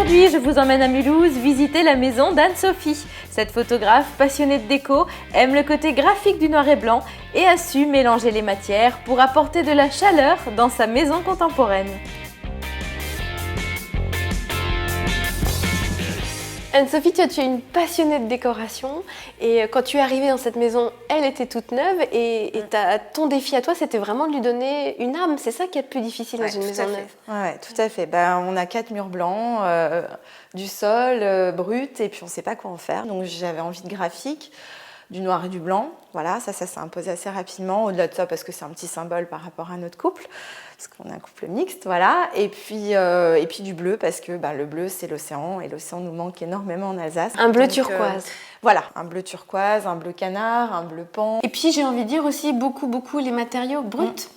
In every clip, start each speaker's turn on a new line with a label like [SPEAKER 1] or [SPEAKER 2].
[SPEAKER 1] Aujourd'hui, je vous emmène à Mulhouse visiter la maison d'Anne-Sophie. Cette photographe passionnée de déco aime le côté graphique du noir et blanc et a su mélanger les matières pour apporter de la chaleur dans sa maison contemporaine.
[SPEAKER 2] Anne-Sophie, tu es une passionnée de décoration et quand tu es arrivée dans cette maison, elle était toute neuve et ton défi à toi, c'était vraiment de lui donner une âme. C'est ça qui est le plus difficile dans une maison neuve.
[SPEAKER 3] Oui, tout à fait. On a 4 murs blancs, du sol brut et puis on ne sait pas quoi en faire. Donc j'avais envie de graphique, du noir et du blanc. Voilà, ça s'est imposé assez rapidement. Au-delà de ça, parce que c'est un petit symbole par rapport à notre couple, parce qu'on a un couple mixte, voilà. Et puis du bleu, parce que le bleu, c'est l'océan, et l'océan nous manque énormément en Alsace.
[SPEAKER 2] Un bleu turquoise.
[SPEAKER 3] Voilà, un bleu turquoise, un bleu canard, un bleu pan.
[SPEAKER 2] Et puis j'ai envie de dire aussi beaucoup les matériaux bruts.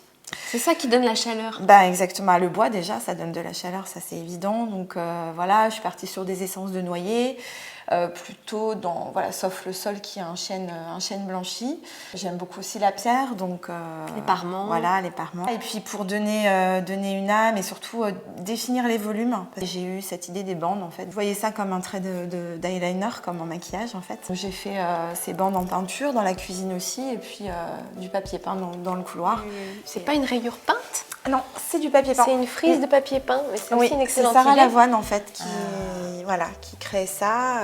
[SPEAKER 2] C'est ça qui donne la chaleur.
[SPEAKER 3] Exactement, le bois déjà, ça donne de la chaleur, ça c'est évident. Donc voilà, je suis partie sur des essences de noyer, plutôt sauf le sol qui a un chêne blanchi. J'aime beaucoup aussi la pierre, donc
[SPEAKER 2] les parements.
[SPEAKER 3] Voilà, les parements. Et puis pour donner une âme et surtout définir les volumes. J'ai eu cette idée des bandes en fait. Vous voyez ça comme un trait d'eyeliner, comme en maquillage en fait. J'ai fait ces bandes en peinture dans la cuisine aussi, et puis du papier peint dans le couloir.
[SPEAKER 2] C'est pas une rayure peinte?
[SPEAKER 3] Non, c'est du papier peint.
[SPEAKER 2] C'est une frise de papier peint, mais c'est aussi une excellente
[SPEAKER 3] idée. C'est Sarah
[SPEAKER 2] idée.
[SPEAKER 3] Lavoine en fait qui crée ça.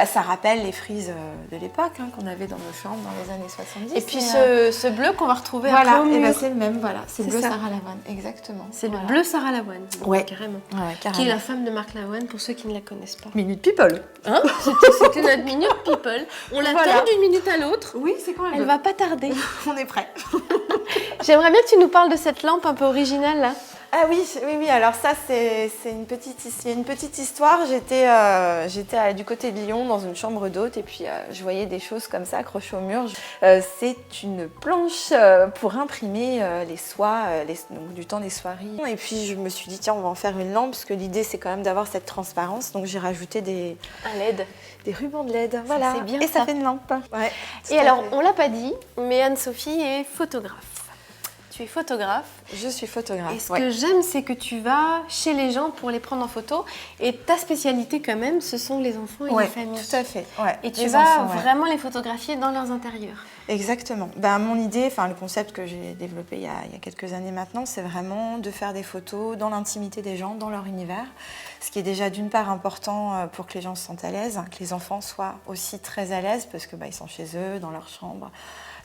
[SPEAKER 3] Ça rappelle les frises de l'époque qu'on avait dans nos chambres dans les années 70.
[SPEAKER 2] Et puis ce bleu qu'on va retrouver après au mur.
[SPEAKER 3] C'est le même, c'est le bleu Sarah Lavoine, exactement.
[SPEAKER 2] C'est le bleu Sarah Lavoine, carrément. Qui est la femme de Marc Lavoine, pour ceux qui ne la connaissent pas.
[SPEAKER 3] Minute People.
[SPEAKER 2] Hein, c'était notre Minute People. On l'attend d'une minute à l'autre.
[SPEAKER 3] Oui, c'est quand
[SPEAKER 2] elle va pas tarder.
[SPEAKER 3] On est prêt.
[SPEAKER 2] J'aimerais bien que tu nous parles de cette lampe un peu originale là.
[SPEAKER 3] Ah oui, alors ça c'est une petite histoire. J'étais du côté de Lyon dans une chambre d'hôte et puis je voyais des choses comme ça accrochées au mur. C'est une planche pour imprimer les soies, donc du temps des soieries. Et puis je me suis dit tiens, on va en faire une lampe parce que l'idée c'est quand même d'avoir cette transparence. Donc j'ai rajouté
[SPEAKER 2] un LED,
[SPEAKER 3] des rubans de LED. Voilà.
[SPEAKER 2] C'est bien
[SPEAKER 3] et ça fait une lampe. Ouais,
[SPEAKER 2] et alors on l'a pas dit, mais Anne-Sophie est photographe. Tu es photographe.
[SPEAKER 3] Je suis photographe.
[SPEAKER 2] Et ce que j'aime, c'est que tu vas chez les gens pour les prendre en photo. Et ta spécialité, quand même, ce sont les enfants et les familles.
[SPEAKER 3] Tout à fait. Ouais.
[SPEAKER 2] Et tu vas vraiment les photographier dans leurs intérieurs.
[SPEAKER 3] Exactement. Mon idée, le concept que j'ai développé il y a quelques années maintenant, c'est vraiment de faire des photos dans l'intimité des gens, dans leur univers. Ce qui est déjà d'une part important pour que les gens se sentent à l'aise, que les enfants soient aussi très à l'aise parce que ils sont chez eux, dans leur chambre.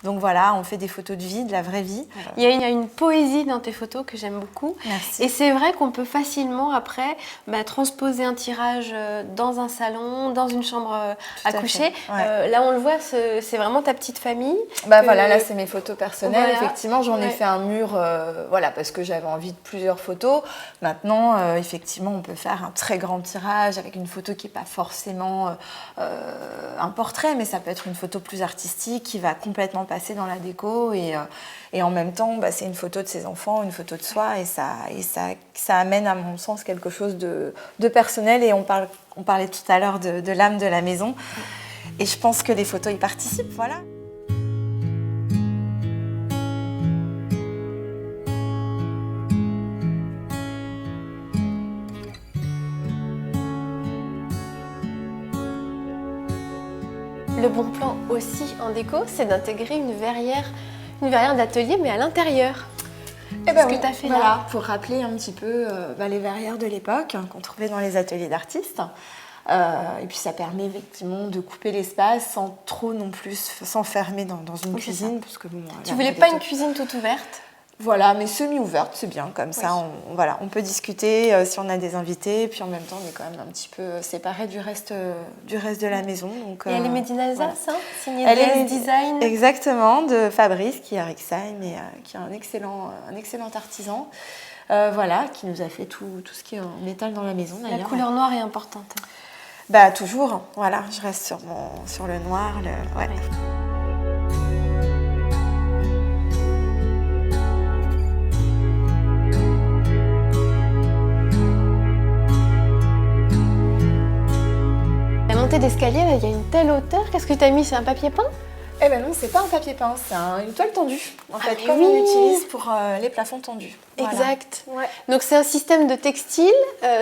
[SPEAKER 3] Donc voilà, on fait des photos de vie, de la vraie vie.
[SPEAKER 2] Il y a une poésie dans tes photos que j'aime beaucoup.
[SPEAKER 3] Merci.
[SPEAKER 2] Et c'est vrai qu'on peut facilement après transposer un tirage dans un salon, dans une chambre à coucher. Là on le voit, c'est vraiment ta petite famille.
[SPEAKER 3] Là c'est mes photos personnelles.
[SPEAKER 2] Voilà.
[SPEAKER 3] Effectivement, j'en ai fait un mur parce que j'avais envie de plusieurs photos. Maintenant, effectivement, on peut faire un très grand tirage avec une photo qui n'est pas forcément un portrait, mais ça peut être une photo plus artistique qui va complètement passer dans la déco et en même temps c'est une photo de ses enfants, une photo de soi et ça amène à mon sens quelque chose de personnel et on parlait tout à l'heure de l'âme de la maison et je pense que les photos y participent, voilà.
[SPEAKER 2] Le bon plan aussi en déco, c'est d'intégrer une verrière d'atelier, mais à l'intérieur.
[SPEAKER 3] Ce que tu as fait là, pour rappeler un petit peu les verrières de l'époque qu'on trouvait dans les ateliers d'artistes. Et puis ça permet effectivement de couper l'espace sans trop non plus s'enfermer dans une cuisine. Parce que,
[SPEAKER 2] tu voulais pas une cuisine toute ouverte?
[SPEAKER 3] Voilà, mais semi-ouverte, c'est bien, comme ça on peut discuter si on a des invités, puis en même temps on est quand même un petit peu séparés du reste de la maison. Donc,
[SPEAKER 2] et elle est made in Alsace, signée
[SPEAKER 3] DS
[SPEAKER 2] Design.
[SPEAKER 3] Exactement, de Fabrice, qui est à Rixheim et qui est un excellent artisan, qui nous a fait tout ce qui est en métal dans la maison d'ailleurs.
[SPEAKER 2] La couleur noire est importante.
[SPEAKER 3] Toujours, je reste sur le noir,
[SPEAKER 2] La montée d'escalier, il y a une telle hauteur. Qu'est-ce que tu as mis? C'est un papier peint?
[SPEAKER 3] Eh ben non, c'est pas un papier peint, c'est une toile tendue. En fait,
[SPEAKER 2] mais
[SPEAKER 3] comme
[SPEAKER 2] oui.
[SPEAKER 3] on l'utilise pour les plafonds tendus. Voilà.
[SPEAKER 2] Exact.
[SPEAKER 3] Ouais.
[SPEAKER 2] Donc c'est un système de textile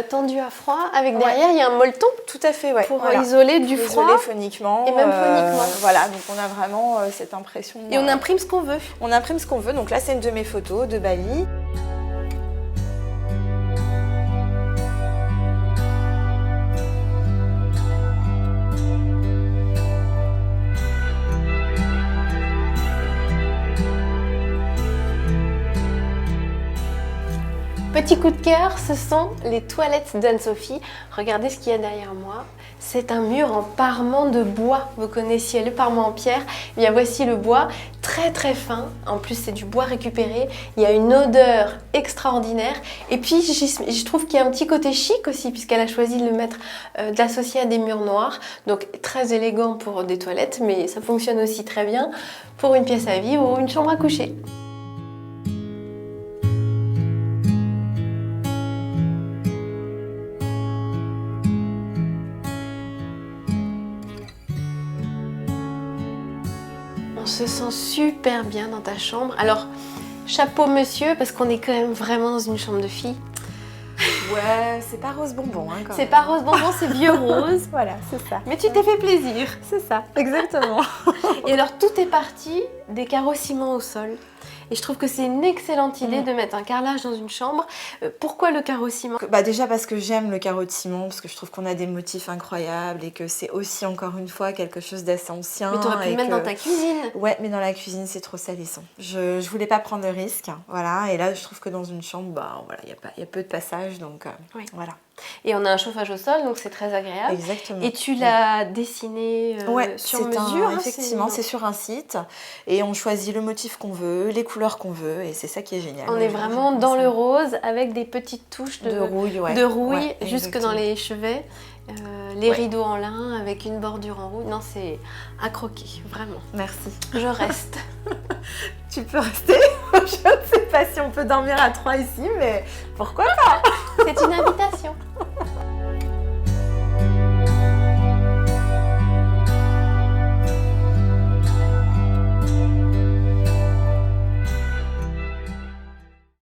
[SPEAKER 2] tendu à froid avec derrière il y a un molleton
[SPEAKER 3] Tout à fait, ouais.
[SPEAKER 2] pour
[SPEAKER 3] Voilà.
[SPEAKER 2] isoler du froid.
[SPEAKER 3] Isoler phoniquement.
[SPEAKER 2] Et même phoniquement.
[SPEAKER 3] Voilà, donc on a vraiment cette impression.
[SPEAKER 2] Et on imprime ce qu'on veut.
[SPEAKER 3] On imprime ce qu'on veut. Donc là, c'est une de mes photos de Bali.
[SPEAKER 2] Petit coup de cœur, ce sont les toilettes d'Anne-Sophie. Regardez ce qu'il y a derrière moi. C'est un mur en parement de bois. Vous connaissiez le parement en pierre. Eh bien, voici le bois, très très fin. En plus, c'est du bois récupéré. Il y a une odeur extraordinaire. Et puis, je trouve qu'il y a un petit côté chic aussi, puisqu'elle a choisi de le mettre, de l'associer à des murs noirs. Donc, très élégant pour des toilettes, mais ça fonctionne aussi très bien pour une pièce à vivre ou une chambre à coucher. On se sent super bien dans ta chambre. Alors, chapeau monsieur, parce qu'on est quand même vraiment dans une chambre de fille.
[SPEAKER 3] Ouais, c'est pas rose bonbon. Hein,
[SPEAKER 2] C'est pas rose bonbon, c'est vieux rose.
[SPEAKER 3] Voilà, c'est ça.
[SPEAKER 2] Mais tu t'es fait plaisir.
[SPEAKER 3] C'est ça, exactement.
[SPEAKER 2] Et alors, tout est parti des carreaux ciment au sol. Et je trouve que c'est une excellente idée de mettre un carrelage dans une chambre. Pourquoi le carreau ciment?
[SPEAKER 3] Déjà parce que j'aime le carreau de ciment, parce que je trouve qu'on a des motifs incroyables et que c'est aussi, encore une fois, quelque chose d'assez ancien.
[SPEAKER 2] Mais tu aurais pu le mettre dans ta cuisine.
[SPEAKER 3] Ouais, mais dans la cuisine, c'est trop salissant. Je voulais pas prendre de risque, voilà. Et là, je trouve que dans une chambre, voilà, il y a peu de passages, donc
[SPEAKER 2] oui.
[SPEAKER 3] voilà.
[SPEAKER 2] Et on a un chauffage au sol, donc c'est très agréable.
[SPEAKER 3] Exactement.
[SPEAKER 2] Et tu l'as dessiné sur mesure, hein,
[SPEAKER 3] effectivement, c'est sur un site. Et on choisit le motif qu'on veut, les couleurs qu'on veut, et c'est ça qui est génial.
[SPEAKER 2] On est vraiment dans le rose avec des petites touches de rouille,
[SPEAKER 3] ouais,
[SPEAKER 2] jusque dans les chevets. Les rideaux en lin avec une bordure en rouille. Non, c'est à croquer, vraiment.
[SPEAKER 3] Merci.
[SPEAKER 2] Je reste.
[SPEAKER 3] Tu peux rester. Je ne sais pas si on peut dormir à 3 ici, mais pourquoi pas?
[SPEAKER 2] C'est une invitation.